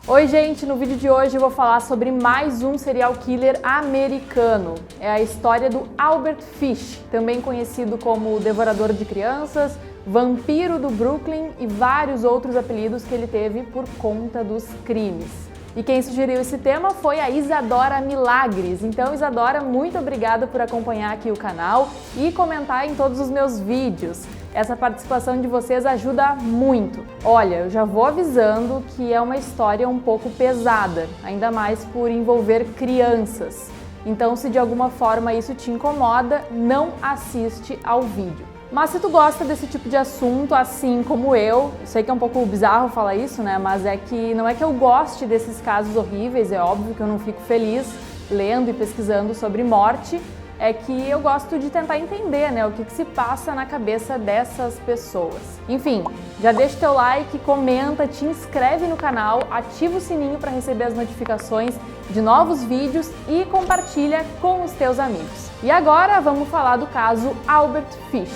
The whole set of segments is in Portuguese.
Oi gente, no vídeo de hoje eu vou falar sobre mais um serial killer americano. É a história do Albert Fish, também conhecido como Devorador de Crianças, Vampiro do Brooklyn e vários outros apelidos que ele teve por conta dos crimes. E quem sugeriu esse tema foi a Isadora Milagres. Então, Isadora, muito obrigada por acompanhar aqui o canal e comentar em todos os meus vídeos. Essa participação de vocês ajuda muito. Olha, eu já vou avisando que é uma história um pouco pesada, ainda mais por envolver crianças. Então, se de alguma forma isso te incomoda, não assiste ao vídeo. Mas se tu gosta desse tipo de assunto, assim como eu sei que é um pouco bizarro falar isso, né? Mas é que não é que eu goste desses casos horríveis, é óbvio que eu não fico feliz lendo e pesquisando sobre morte, é que eu gosto de tentar entender, né, o que se passa na cabeça dessas pessoas. Enfim, já deixa o teu like, comenta, te inscreve no canal, ativa o sininho para receber as notificações de novos vídeos e compartilha com os teus amigos. E agora vamos falar do caso Albert Fish.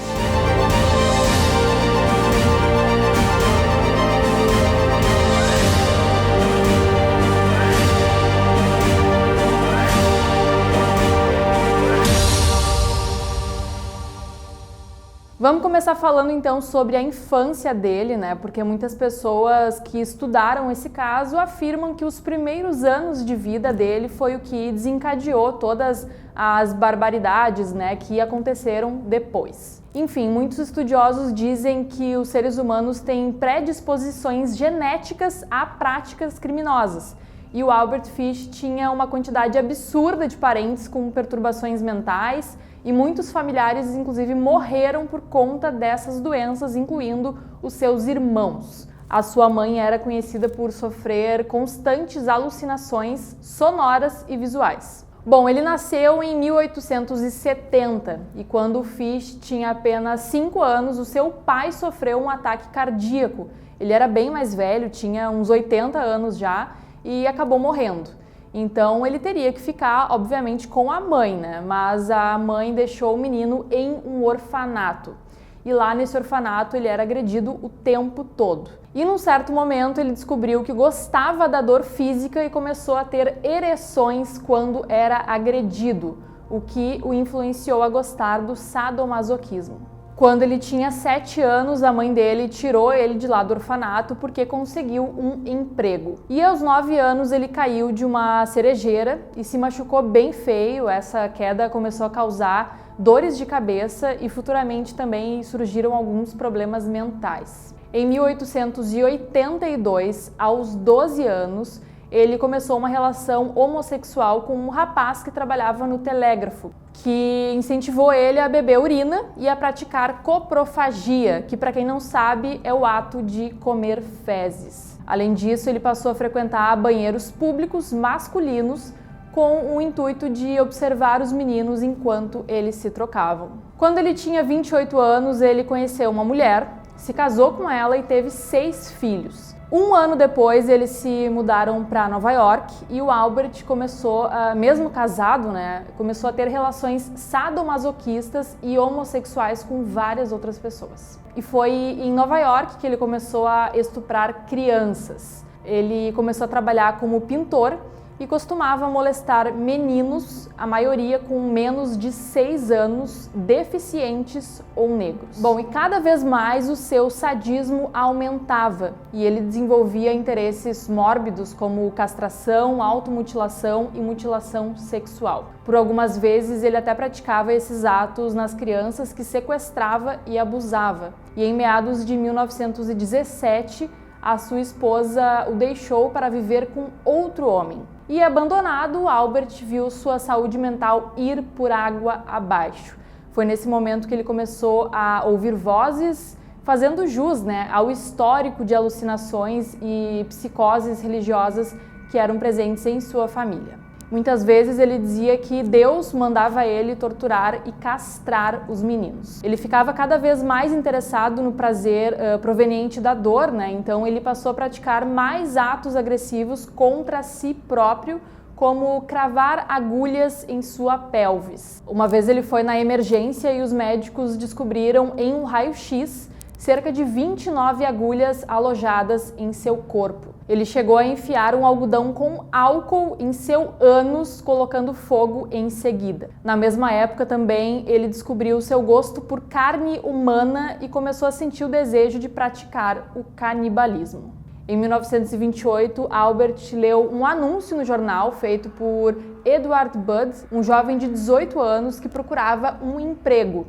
Vamos começar falando então sobre a infância dele, né? Porque muitas pessoas que estudaram esse caso afirmam que os primeiros anos de vida dele foi o que desencadeou todas as barbaridades, né, que aconteceram depois. Enfim, muitos estudiosos dizem que os seres humanos têm predisposições genéticas a práticas criminosas. E o Albert Fish tinha uma quantidade absurda de parentes com perturbações mentais e muitos familiares, inclusive, morreram por conta dessas doenças, incluindo os seus irmãos. A sua mãe era conhecida por sofrer constantes alucinações sonoras e visuais. Bom, ele nasceu em 1870 e quando o Fish tinha apenas 5 anos, o seu pai sofreu um ataque cardíaco. Ele era bem mais velho, tinha uns 80 anos já e acabou morrendo. Então ele teria que ficar, obviamente, com a mãe, né? Mas a mãe deixou o menino em um orfanato. E lá nesse orfanato ele era agredido o tempo todo. E num certo momento ele descobriu que gostava da dor física e começou a ter ereções quando era agredido, o que o influenciou a gostar do sadomasoquismo. Quando ele tinha 7 anos, a mãe dele tirou ele de lá do orfanato porque conseguiu um emprego. E aos 9 anos ele caiu de uma cerejeira e se machucou bem feio. Essa queda começou a causar dores de cabeça e futuramente também surgiram alguns problemas mentais. Em 1882, aos 12 anos, ele começou uma relação homossexual com um rapaz que trabalhava no telégrafo, que incentivou ele a beber urina e a praticar coprofagia, que, para quem não sabe, é o ato de comer fezes. Além disso, ele passou a frequentar banheiros públicos masculinos com o intuito de observar os meninos enquanto eles se trocavam. Quando ele tinha 28 anos, ele conheceu uma mulher, se casou com ela e teve 6 filhos. Um ano depois, eles se mudaram para Nova York e o Albert começou, mesmo casado, né, começou a ter relações sadomasoquistas e homossexuais com várias outras pessoas. E foi em Nova York que ele começou a estuprar crianças. Ele começou a trabalhar como pintor e costumava molestar meninos, a maioria com menos de 6 anos, deficientes ou negros. Bom, e cada vez mais o seu sadismo aumentava e ele desenvolvia interesses mórbidos como castração, automutilação e mutilação sexual. Por algumas vezes ele até praticava esses atos nas crianças que sequestrava e abusava. E em meados de 1917, a sua esposa o deixou para viver com outro homem. E abandonado, Albert viu sua saúde mental ir por água abaixo. Foi nesse momento que ele começou a ouvir vozes, fazendo jus, né, ao histórico de alucinações e psicoses religiosas que eram presentes em sua família. Muitas vezes ele dizia que Deus mandava ele torturar e castrar os meninos. Ele ficava cada vez mais interessado no prazer proveniente da dor, né? Então ele passou a praticar mais atos agressivos contra si próprio, como cravar agulhas em sua pelvis. Uma vez ele foi na emergência e os médicos descobriram em um raio-x cerca de 29 agulhas alojadas em seu corpo. Ele chegou a enfiar um algodão com álcool em seu ânus, colocando fogo em seguida. Na mesma época também, ele descobriu seu gosto por carne humana e começou a sentir o desejo de praticar o canibalismo. Em 1928, Albert leu um anúncio no jornal feito por Edward Budd, um jovem de 18 anos que procurava um emprego.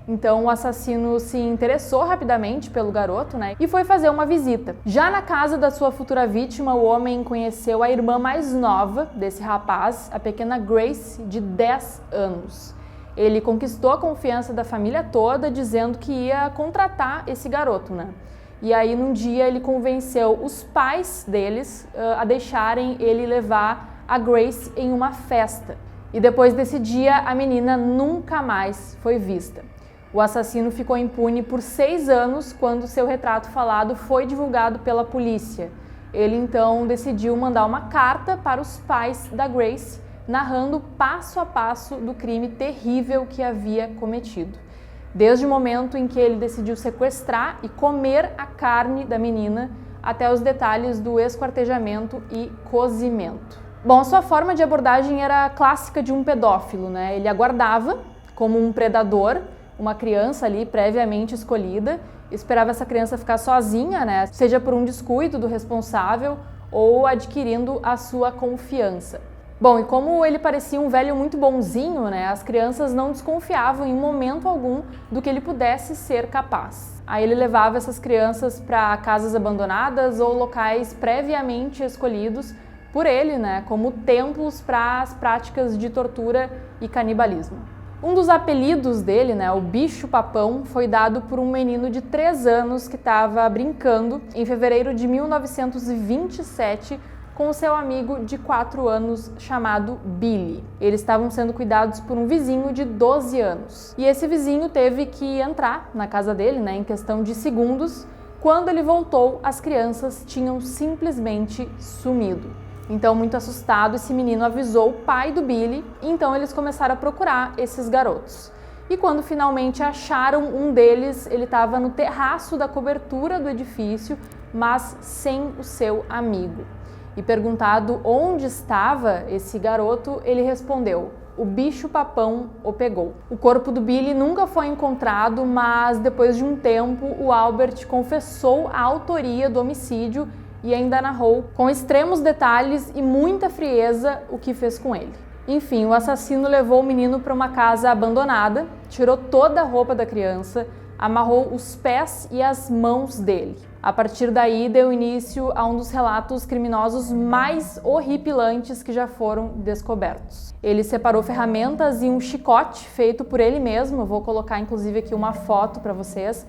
Então o assassino se interessou rapidamente pelo garoto, e foi fazer uma visita. Já na casa da sua futura vítima, o homem conheceu a irmã mais nova desse rapaz, a pequena Grace, de 10 anos. Ele conquistou a confiança da família toda, dizendo que ia contratar esse garoto, E aí, num dia, ele convenceu os pais deles a deixarem ele levar a Grace em uma festa. E depois desse dia, a menina nunca mais foi vista. O assassino ficou impune por 6 anos quando seu retrato falado foi divulgado pela polícia. Ele então decidiu mandar uma carta para os pais da Grace, narrando passo a passo do crime terrível que havia cometido. Desde o momento em que ele decidiu sequestrar e comer a carne da menina, até os detalhes do esquartejamento e cozimento. Bom, a sua forma de abordagem era clássica de um pedófilo, Ele aguardava, como um predador, uma criança ali previamente escolhida, esperava essa criança ficar sozinha, Seja por um descuido do responsável ou adquirindo a sua confiança. Bom, e como ele parecia um velho muito bonzinho, as crianças não desconfiavam em momento algum do que ele pudesse ser capaz. Aí ele levava essas crianças para casas abandonadas ou locais previamente escolhidos por ele, como templos para as práticas de tortura e canibalismo. Um dos apelidos dele, o bicho-papão, foi dado por um menino de 3 anos que estava brincando em fevereiro de 1927 com seu amigo de 4 anos chamado Billy. Eles estavam sendo cuidados por um vizinho de 12 anos. E esse vizinho teve que entrar na casa dele, em questão de segundos. Quando ele voltou, as crianças tinham simplesmente sumido. Então, muito assustado, esse menino avisou o pai do Billy, e então eles começaram a procurar esses garotos. E quando finalmente acharam um deles, ele estava no terraço da cobertura do edifício, mas sem o seu amigo. E perguntado onde estava esse garoto, ele respondeu: o bicho-papão o pegou. O corpo do Billy nunca foi encontrado, mas depois de um tempo, o Albert confessou a autoria do homicídio e ainda narrou com extremos detalhes e muita frieza o que fez com ele. Enfim, o assassino levou o menino para uma casa abandonada, tirou toda a roupa da criança, amarrou os pés e as mãos dele. A partir daí, deu início a um dos relatos criminosos mais horripilantes que já foram descobertos. Ele separou ferramentas e um chicote feito por ele mesmo. Eu vou colocar inclusive aqui uma foto para vocês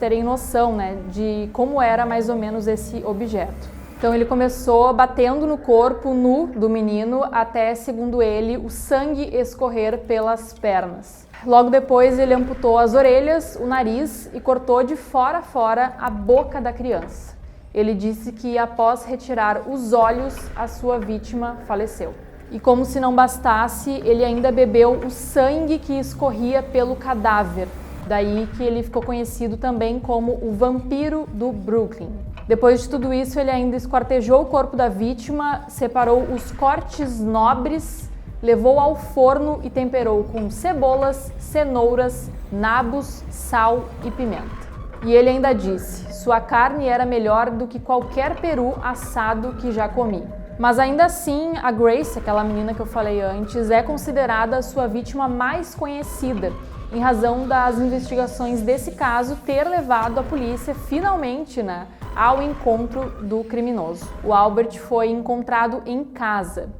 terem noção, de como era mais ou menos esse objeto. Então ele começou batendo no corpo nu do menino até, segundo ele, o sangue escorrer pelas pernas. Logo depois ele amputou as orelhas, o nariz e cortou de fora a fora a boca da criança. Ele disse que após retirar os olhos, a sua vítima faleceu. E como se não bastasse, ele ainda bebeu o sangue que escorria pelo cadáver. Daí que ele ficou conhecido também como o vampiro do Brooklyn. Depois de tudo isso, ele ainda esquartejou o corpo da vítima, separou os cortes nobres, levou ao forno e temperou com cebolas, cenouras, nabos, sal e pimenta. E ele ainda disse: sua carne era melhor do que qualquer peru assado que já comi. Mas ainda assim, a Grace, aquela menina que eu falei antes, é considerada a sua vítima mais conhecida, em razão das investigações desse caso ter levado a polícia finalmente, ao encontro do criminoso. O Albert foi encontrado em casa.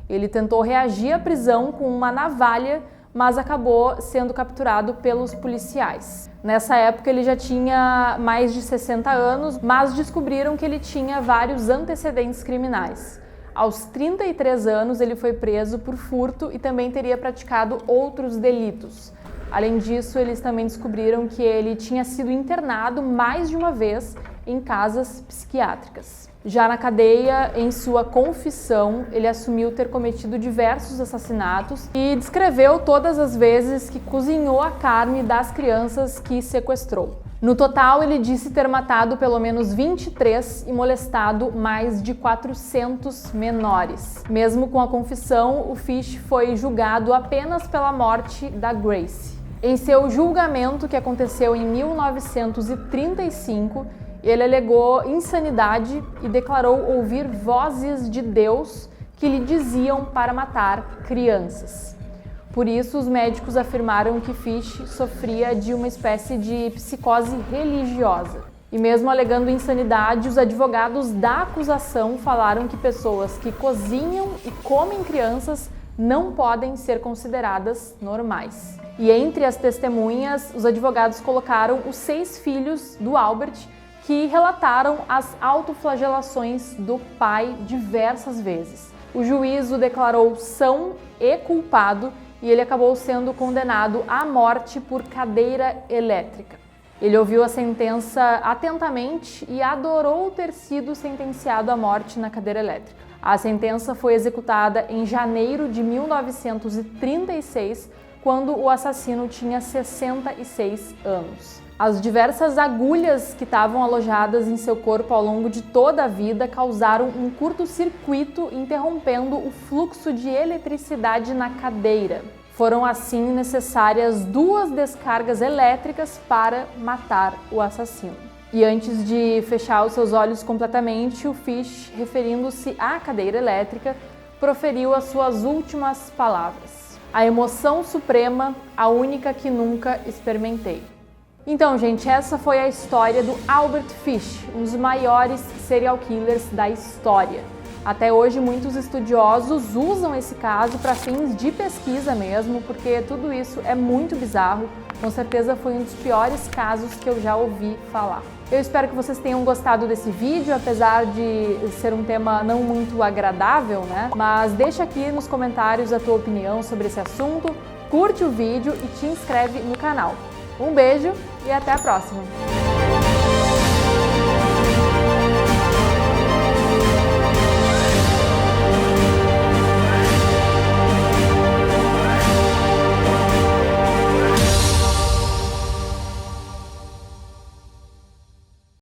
Ele tentou reagir à prisão com uma navalha, mas acabou sendo capturado pelos policiais. Nessa época ele já tinha mais de 60 anos, mas descobriram que ele tinha vários antecedentes criminais. Aos 33 anos ele foi preso por furto e também teria praticado outros delitos. Além disso, eles também descobriram que ele tinha sido internado mais de uma vez em casas psiquiátricas. Já na cadeia, em sua confissão, ele assumiu ter cometido diversos assassinatos e descreveu todas as vezes que cozinhou a carne das crianças que sequestrou. No total, ele disse ter matado pelo menos 23 e molestado mais de 400 menores. Mesmo com a confissão, o Fish foi julgado apenas pela morte da Gracie. Em seu julgamento, que aconteceu em 1935, ele alegou insanidade e declarou ouvir vozes de Deus que lhe diziam para matar crianças. Por isso, os médicos afirmaram que Fish sofria de uma espécie de psicose religiosa. E mesmo alegando insanidade, os advogados da acusação falaram que pessoas que cozinham e comem crianças não podem ser consideradas normais. E entre as testemunhas, os advogados colocaram os 6 filhos do Albert, que relataram as autoflagelações do pai diversas vezes. O juiz o declarou são e culpado e ele acabou sendo condenado à morte por cadeira elétrica. Ele ouviu a sentença atentamente e adorou ter sido sentenciado à morte na cadeira elétrica. A sentença foi executada em janeiro de 1936, quando o assassino tinha 66 anos. As diversas agulhas que estavam alojadas em seu corpo ao longo de toda a vida causaram um curto-circuito, interrompendo o fluxo de eletricidade na cadeira. Foram assim necessárias 2 descargas elétricas para matar o assassino. E antes de fechar os seus olhos completamente, o Fish, referindo-se à cadeira elétrica, proferiu as suas últimas palavras: "A emoção suprema, a única que nunca experimentei." Então, gente, essa foi a história do Albert Fish, um dos maiores serial killers da história. Até hoje, muitos estudiosos usam esse caso para fins de pesquisa mesmo, porque tudo isso é muito bizarro. Com certeza foi um dos piores casos que eu já ouvi falar. Eu espero que vocês tenham gostado desse vídeo, apesar de ser um tema não muito agradável, né? Mas deixa aqui nos comentários a tua opinião sobre esse assunto, curte o vídeo e te inscreve no canal. Um beijo e até a próxima!